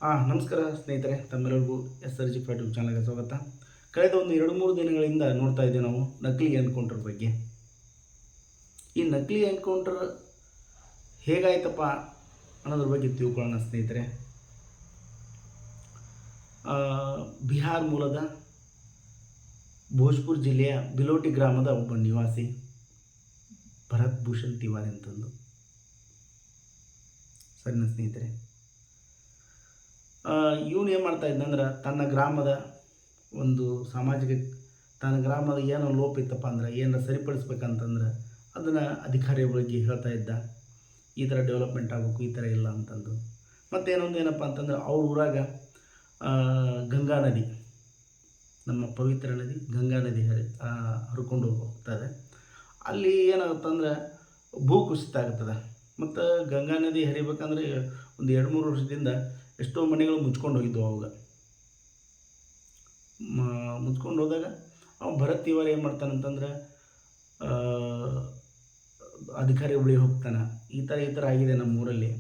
ನಮಸ್ಕಾರ ಸ್ನೇಹಿತರೆ, ತಮ್ಮೆಲ್ಲರಿಗೂ SRG ಯೂಟ್ಯೂಬ್ ಚಾನಲ್ಗೆ ಸ್ವಾಗತ. ಕಳೆದ ಒಂದು 2-3 ದಿನಗಳಿಂದ ನೋಡ್ತಾ ಇದ್ದೀವಿ ನಾವು ನಕಲಿ ಎನ್ಕೌಂಟರ್ ಬಗ್ಗೆ. ಈ ನಕಲಿ ಎನ್ಕೌಂಟರ್ ಹೇಗಾಯ್ತಪ್ಪ ಅನ್ನೋದ್ರ ಬಗ್ಗೆ ತಿಳ್ಕೊಳ್ಳೋಣ ಸ್ನೇಹಿತರೆ. ಬಿಹಾರ ಮೂಲದ ಭೋಜ್ಪುರ್ ಜಿಲ್ಲೆಯ ಬಿಲೋಟಿ ಗ್ರಾಮದ ಒಬ್ಬ ನಿವಾಸಿ ಭರತ್ ಭೂಷಣ್ ತಿವಾರಿ ಅಂತಂದು. ಸರಿನಾ ಸ್ನೇಹಿತರೆ, ಇವನು ಏನು ಮಾಡ್ತಾ ಇದ್ದಂದ್ರೆ ತನ್ನ ಗ್ರಾಮದ ಒಂದು ತನ್ನ ಗ್ರಾಮದ ಏನೋ ಲೋಪ ಇತ್ತಪ್ಪ ಅಂದ್ರೆ ಏನೋ ಸರಿಪಡಿಸ್ಬೇಕಂತಂದ್ರೆ ಅದನ್ನು ಅಧಿಕಾರಿಗಳಿಗೆ ಹೇಳ್ತಾ ಇದ್ದ, ಈ ಥರ ಡೆವಲಪ್ಮೆಂಟ್ ಆಗಬೇಕು, ಈ ಥರ ಇಲ್ಲ ಅಂತಂದು. ಮತ್ತೇನೊಂದು ಏನಪ್ಪ ಅಂತಂದ್ರೆ ಅವ್ರ ಊರಾಗ ಗಂಗಾ ನದಿ, ನಮ್ಮ ಪವಿತ್ರ ನದಿ ಗಂಗಾ ನದಿ ಹರ್ಕೊಂಡು ಹೋಗ್ತದೆ. ಅಲ್ಲಿ ಏನಾಗುತ್ತಂದ್ರೆ ಭೂಕುಸಿತ ಆಗ್ತದೆ. ಮತ್ತು ಗಂಗಾ ನದಿ ಹರಿಬೇಕಂದ್ರೆ ಒಂದು 2-3 ವರ್ಷದಿಂದ ಎಷ್ಟೋ ಮನೆಗಳು ಮುಚ್ಕೊಂಡು ಹೋಗಿದ್ದವು. ಅವಾಗ ಮುಚ್ಕೊಂಡು ಹೋದಾಗ ಭರತ್ ತಿವಾರಿ ಏನು ಮಾಡ್ತಾನಂತಂದ್ರೆ ಅಧಿಕಾರಿ ಬಳಿ ಹೋಗ್ತಾನೆ, ಈ ಥರ ಆಗಿದೆ ನಮ್ಮ ಊರಲ್ಲಿ,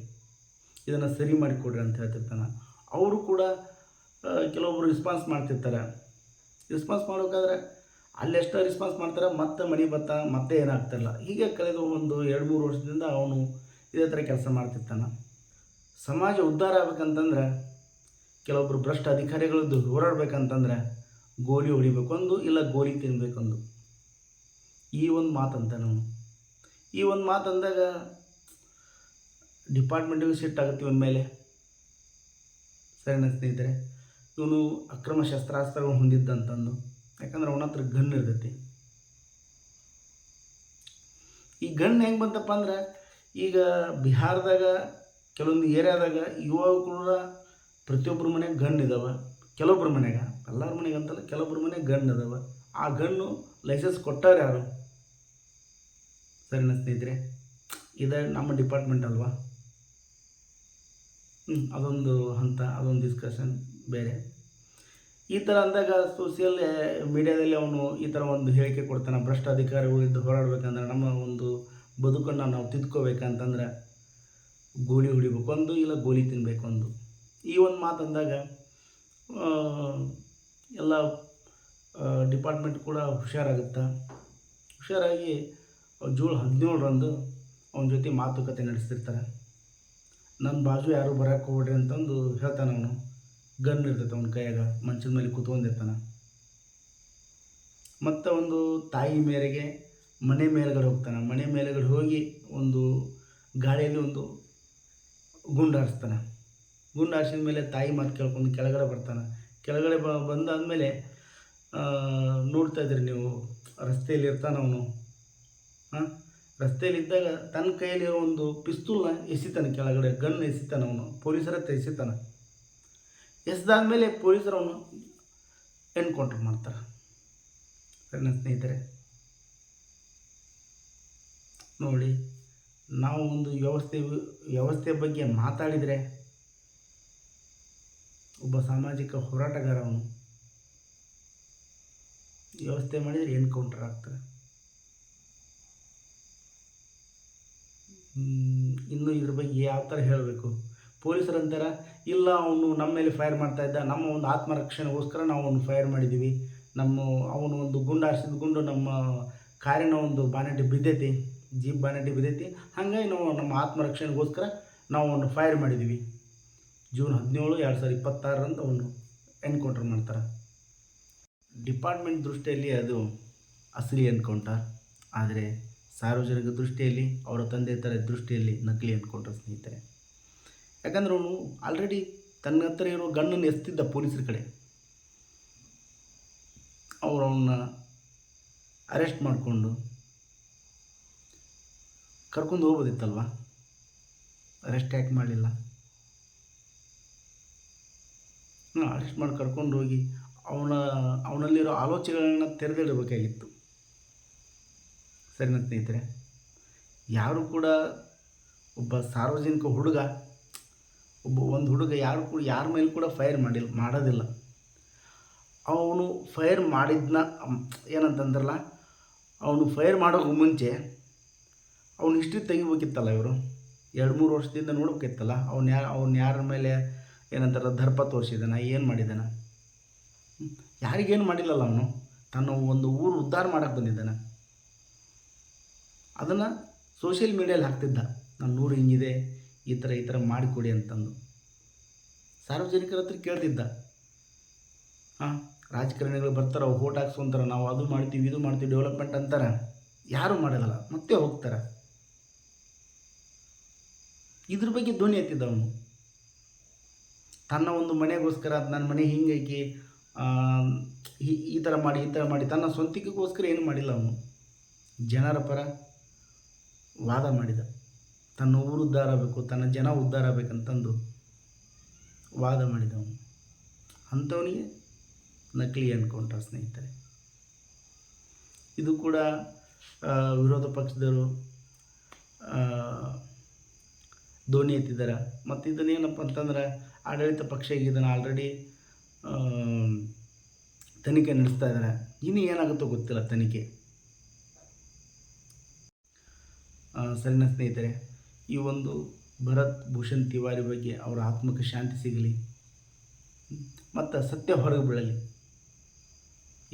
ಇದನ್ನು ಸರಿ ಮಾಡಿಕೊಡ್ರಿ ಅಂತ ಹೇಳ್ತಿರ್ತಾನೆ. ಅವರು ಕೂಡ ಕೆಲವೊಬ್ಬರು ರೆಸ್ಪಾನ್ಸ್ ಮಾಡ್ತಿರ್ತಾರೆ. ರೆಸ್ಪಾನ್ಸ್ ಮಾಡೋಕ್ಕಾದ್ರೆ ಅಲ್ಲೆಷ್ಟೋ ರೆಸ್ಪಾನ್ಸ್ ಮಾಡ್ತಾರೆ, ಮತ್ತೆ ಮನೆ ಮತ್ತೆ ಏನಾಗ್ತಿರಲ್ಲ. ಹೀಗೆ ಕಳೆದ ಒಂದು 2-3 ವರ್ಷದಿಂದ ಅವನು ಇದೇ ಥರ ಕೆಲಸ ಮಾಡ್ತಿರ್ತಾನೆ. ಸಮಾಜ ಉದ್ಧಾರ ಆಗ್ಬೇಕಂತಂದ್ರೆ, ಕೆಲವೊಬ್ಬರು ಭ್ರಷ್ಟ ಅಧಿಕಾರಿಗಳದ್ದು ಹೋರಾಡಬೇಕಂತಂದ್ರೆ ಗೋಲಿ ಹೊಡಿಬೇಕೊಂದು, ಇಲ್ಲ ಗೋಲಿ ತಿನ್ನಬೇಕೊಂದು, ಈ ಒಂದು ಮಾತಂತ ನಾವು. ಈ ಒಂದು ಮಾತಂದಾಗ ಡಿಪಾರ್ಟ್ಮೆಂಟಿಗೆ ಸಿಟ್ಟಾಗುತ್ತೆ ಇವನ ಮೇಲೆ. ಸರಿನಾ ಸ್ನೇಹಿತರೆ, ಇವನು ಅಕ್ರಮ ಶಸ್ತ್ರಾಸ್ತ್ರಗಳು ಹೊಂದಿದ್ದಂತಂದು. ಯಾಕಂದ್ರೆ ಅವನ ಹತ್ರ ಗನ್ ಇರ್ತೈತಿ. ಈ ಗನ್ ಹೆಂಗೆ ಬಂತಪ್ಪ ಅಂದ್ರೆ, ಈಗ ಬಿಹಾರದಾಗ ಕೆಲವೊಂದು ಏರಿಯಾದಾಗ ಯುವಕರ ಪ್ರತಿಯೊಬ್ಬರ ಮನೆಗೆ ಗನ್ ಇದ್ದಾವೆ. ಕೆಲವೊಬ್ಬರ ಮನೆಗೆ, ಎಲ್ಲರ ಮನೆಗೆ ಅಂತಲ್ಲ, ಕೆಲವೊಬ್ಬರ ಮನೆಗೆ ಗನ್ ಇದ್ದಾವೆ. ಆ ಗನ್ನು ಲೈಸೆನ್ಸ್ ಕೊಟ್ಟಾರೆ ಯಾರು? ಸರಿನಾ ಸ್ನೇಹಿತರೆ, ಇದು ನಮ್ಮ ಡಿಪಾರ್ಟ್ಮೆಂಟ್ ಅಲ್ವಾ? ಅದೊಂದು ಹಂತ, ಅದೊಂದು ಡಿಸ್ಕಷನ್ ಬೇರೆ. ಈ ಥರ ಅಂದಾಗ ಸೋಷಿಯಲ್ ಮೀಡಿಯಾದಲ್ಲಿ ಅವನು ಈ ಥರ ಒಂದು ಹೇಳಿಕೆ ಕೊಡ್ತಾನೆ, ಭ್ರಷ್ಟ ಅಧಿಕಾರಿಗಳಿದ್ದು ಹೋರಾಡಬೇಕಂದ್ರೆ, ನಮ್ಮ ಒಂದು ಬದುಕನ್ನು ನಾವು ತಿದ್ಕೋಬೇಕಂತಂದ್ರೆ ಗೋಲಿ ಹೊಡಿಬೇಕೊಂದು, ಇಲ್ಲ ಗೋಲಿ ತಿನ್ನಬೇಕೊಂದು, ಈ ಒಂದು ಮಾತಂದಾಗ ಎಲ್ಲ ಡಿಪಾರ್ಟ್ಮೆಂಟ್ ಕೂಡ ಹುಷಾರಾಗಿ ಜೂನ್ 17ರಂದು ಅವನ ಜೊತೆ ಮಾತುಕತೆ ನಡೆಸ್ತಿರ್ತಾರೆ. ನನ್ನ ಬಾಜು ಯಾರು ಬರೋಕ್ಕೆ ಹೋಗ್ಬಿಡ್ರಿ ಅಂತಂದು ಹೇಳ್ತಾನೆ. ಅವನು ಗನ್ ಇರ್ತೈತೆ ಅವನ ಕೈಯಾಗ, ಮಂಚದ ಮೇಲೆ ಕೂತ್ಕೊಂಡಿರ್ತಾನೆ. ಮತ್ತು ಒಂದು ತಾಯಿ ಮೇರೆಗೆ ಮನೆ ಮೇಲ್ಗಡೆ ಹೋಗ್ತಾನೆ. ಮನೆ ಮೇಲ್ಗಡೆ ಹೋಗಿ ಒಂದು ಗಾಳಿಯಲ್ಲಿ ಒಂದು ಗುಂಡು ಹಾರಿಸ್ತಾನೆ. ಗುಂಡು ಹಾರಿಸಿದ ಮೇಲೆ ತಾಯಿ ಮಾತು ಕೇಳ್ಕೊಂಡು ಕೆಳಗಡೆ ಬರ್ತಾನೆ. ಕೆಳಗಡೆ ಬಂದಾದಮೇಲೆ ನೋಡ್ತಾ ಇದ್ರಿ ನೀವು, ರಸ್ತೆಯಲ್ಲಿ ಇರ್ತಾನೆ ಅವನು. ರಸ್ತೆಯಲ್ಲಿದ್ದಾಗ ತನ್ನ ಕೈಯಲ್ಲಿ ಒಂದು ಪಿಸ್ತೂಲ್ನ ಎಸಿತಾನೆ ಕೆಳಗಡೆ, ಗನ್ ಎಸಿತಾನೆ ಅವನು. ಪೊಲೀಸರ ಹತ್ರ ಎಸಿತಾನೆ. ಎಸ್ದಾದ್ಮೇಲೆ ಪೊಲೀಸರು ಅವನು ಎನ್ಕೌಂಟರ್ ಮಾಡ್ತಾರೆ. ಸರಿನಾ ಸ್ನೇಹಿತರೆ, ನೋಡಿ, ನಾವು ಒಂದು ವ್ಯವಸ್ಥೆ ಬಗ್ಗೆ ಮಾತಾಡಿದರೆ ಒಬ್ಬ ಸಾಮಾಜಿಕ ಹೋರಾಟಗಾರ ಅವನು ವ್ಯವಸ್ಥೆ ಮಾಡಿದರೆ ಎನ್ಕೌಂಟರ್ ಆಗ್ತಾರೆ. ಇನ್ನು ಇದ್ರ ಬಗ್ಗೆ ಯಾವ ಥರ ಹೇಳಬೇಕು? ಪೊಲೀಸರಂತಾರ, ಇಲ್ಲ ಅವನು ನಮ್ಮ ಮೇಲೆ ಫೈರ್ ಮಾಡ್ತಾ ಇದ್ದ, ನಮ್ಮ ಒಂದು ಆತ್ಮರಕ್ಷಣೆಗೋಸ್ಕರ ನಾವು ಅವನು ಫೈರ್ ಮಾಡಿದ್ದೀವಿ, ಅವನು ಒಂದು ಗುಂಡು ಹಾರಿಸಿದ ಗುಂಡು ನಮ್ಮ ಕಾರಿನ ಒಂದು ಬಾನೆಟ್ ಬಿದ್ದೈತಿ, ಜೀಪ್ ಬಾನೆಟ್ ಬಿದ್ದೈತಿ, ಹಾಗಾಗಿ ನಾವು ನಮ್ಮ ಆತ್ಮರಕ್ಷಣೆಗೋಸ್ಕರ ನಾವು ಅವನು ಫೈರ್ ಮಾಡಿದ್ದೀವಿ. ಜೂನ್ 17, 2026ರಂದು ಅವನು ಎನ್ಕೌಂಟರ್ ಮಾಡ್ತಾರೆ. ಡಿಪಾರ್ಟ್ಮೆಂಟ್ ದೃಷ್ಟಿಯಲ್ಲಿ ಅದು ಅಸಲಿ ಎನ್ಕೌಂಟರ್, ಆದರೆ ಸಾರ್ವಜನಿಕ ದೃಷ್ಟಿಯಲ್ಲಿ, ಅವರ ತಂದೆ ತರ ದೃಷ್ಟಿಯಲ್ಲಿ ನಕಲಿ ಎನ್ಕೌಂಟರ್ ಸ್ನೇಹಿತರೆ. ಯಾಕಂದ್ರೆ ಅವನು ಆಲ್ರೆಡಿ ತನ್ನ ಹತ್ರ ಇರೋ ಗನ್ನನ್ನು ಎಸ್ತಿದ್ದ ಪೊಲೀಸರ ಕಡೆ. ಅವನ್ನ ಅರೆಸ್ಟ್ ಮಾಡಿಕೊಂಡು ಕರ್ಕೊಂಡು ಹೋಗ್ಬೋದಿತ್ತಲ್ವ? ಅರೆಸ್ಟ್ ಯಾಕೆ ಮಾಡಲಿಲ್ಲ? ಅರೆಸ್ಟ್ ಮಾಡಿ ಕರ್ಕೊಂಡು ಹೋಗಿ ಅವನಲ್ಲಿರೋ ಆಲೋಚನೆಗಳನ್ನ ತೆರೆದಿಡಬೇಕಾಗಿತ್ತು. ಸರಿನಾ ಸ್ನೇಹಿತರೆ, ಯಾರು ಕೂಡ ಒಬ್ಬ ಸಾರ್ವಜನಿಕ ಹುಡುಗ, ಒಂದು ಹುಡುಗ ಯಾರ ಮೇಲೆ ಕೂಡ ಫೈರ್ ಮಾಡೋದಿಲ್ಲ. ಅವನು ಫೈರ್ ಮಾಡಿದ್ನ ಏನಂತಂದ್ರಲ್ಲ, ಅವನು ಫೈರ್ ಮಾಡೋಕ್ಕೂ ಮುಂಚೆ ಅವನು ಹಿಸ್ಟ್ರಿ ತೆಗಿಬೇಕಿತ್ತಲ್ಲ. ಇವರು 2-3 ವರ್ಷದಿಂದ ನೋಡ್ಬೇಕಿತ್ತಲ್ಲ ಅವ್ನು ಯಾರ ಮೇಲೆ ಏನಂತಾರೆ ದರ್ಪ ತೋರಿಸಿದಾನ, ಏನು ಮಾಡಿದಾನ? ಯಾರಿಗೇನು ಮಾಡಿಲ್ಲಲ್ಲ ಅವನು. ತನ್ನ ಒಂದು ಊರು ಉದ್ಧಾರ ಮಾಡೋಕ್ಕೆ ಬಂದಿದ್ದಾನೆ. ಅದನ್ನು ಸೋಷಿಯಲ್ ಮೀಡಿಯಲ್ಲಿ ಹಾಕ್ತಿದ್ದ, ನನ್ನ ಊರು ಹಿಂಗಿದೆ, ಈ ಥರ ಮಾಡಿಕೊಡಿ ಅಂತಂದು ಸಾರ್ವಜನಿಕರ ಹತ್ರ ಕೇಳ್ತಿದ್ದ. ರಾಜಕಾರಣಿಗಳು ಬರ್ತಾರೆ, ಓಟ್ ಹಾಕ್ಸ್ಕೊಂತಾರೆ, ನಾವು ಅದು ಮಾಡ್ತೀವಿ ಇದು ಮಾಡ್ತೀವಿ ಡೆವಲಪ್ಮೆಂಟ್ ಅಂತಾರೆ, ಯಾರೂ ಮಾಡೋದಲ್ಲ, ಮತ್ತೆ ಹೋಗ್ತಾರೆ. ಇದ್ರ ಬಗ್ಗೆ ಧ್ವನಿ ಎತ್ತಿದ್ದ ಅವನು. ತನ್ನ ಒಂದು ಮನೆಗೋಸ್ಕರ ನನ್ನ ಮನೆ ಹಿಂಗೈಕಿ ಈ ಥರ ಮಾಡಿ ತನ್ನ ಸ್ವಂತಿಕೆಗೋಸ್ಕರ ಏನು ಮಾಡಿಲ್ಲ ಅವನು. ಜನರ ಪರ ವಾದ ಮಾಡಿದ. ತನ್ನ ಊರು ಉದ್ಧಾರ ಆಗಬೇಕು, ತನ್ನ ಜನ ಉದ್ಧಾರ ಆಗಬೇಕಂತಂದು ವಾದ ಮಾಡಿದವನು. ಅಂಥವನಿಗೆ ನಕಲಿ ಅಂದ್ಕೊಂಡ್ರ ಸ್ನೇಹಿತರೆ. ಇದು ಕೂಡ ವಿರೋಧ ಪಕ್ಷದವರು ಧ್ವನಿ ಎತ್ತಿದ್ದಾರೆ. ಮತ್ತು ಇದನ್ನೇನಪ್ಪ ಅಂತಂದ್ರೆ ಆಡಳಿತ ಪಕ್ಷ ಈಗ ಇದನ್ನು ಆಲ್ರೆಡಿ ತನಿಖೆ ನಡೆಸ್ತಾ ಇದ್ದಾರೆ. ಇನ್ನು ಏನಾಗುತ್ತೋ ಗೊತ್ತಿಲ್ಲ ತನಿಖೆ. ಸರಿನಾ ಸ್ನೇಹಿತರೆ, ಈ ಒಂದು ಭರತ್ ಭೂಷಣ್ ತಿವಾರಿ ಬಗ್ಗೆ ಅವರ ಆತ್ಮಕ್ಕೆ ಶಾಂತಿ ಸಿಗಲಿ ಮತ್ತು ಸತ್ಯ ಹೊರಗೆ ಬೀಳಲಿ.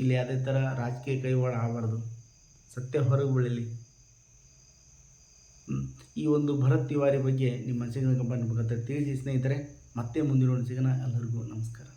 ಇಲ್ಲಿ ಯಾವುದೇ ಥರ ರಾಜಕೀಯ ಕೈವಾಡ ಆಗಬಾರ್ದು, ಸತ್ಯ ಹೊರಗೆ ಬೀಳಲಿ. ಈ ಒಂದು ಭರತ್ ತಿವಾರಿ ಬಗ್ಗೆ ನಿಮ್ಮ ಮನಸ್ಸಿಗೆ ಕಂಪನಿ ತಿಳಿಸಿ ಸ್ನೇಹಿತರೆ. ಮತ್ತೆ ಮುಂದಿನ ಸಿಗೋಣ. ಎಲ್ಲರಿಗೂ ನಮಸ್ಕಾರ.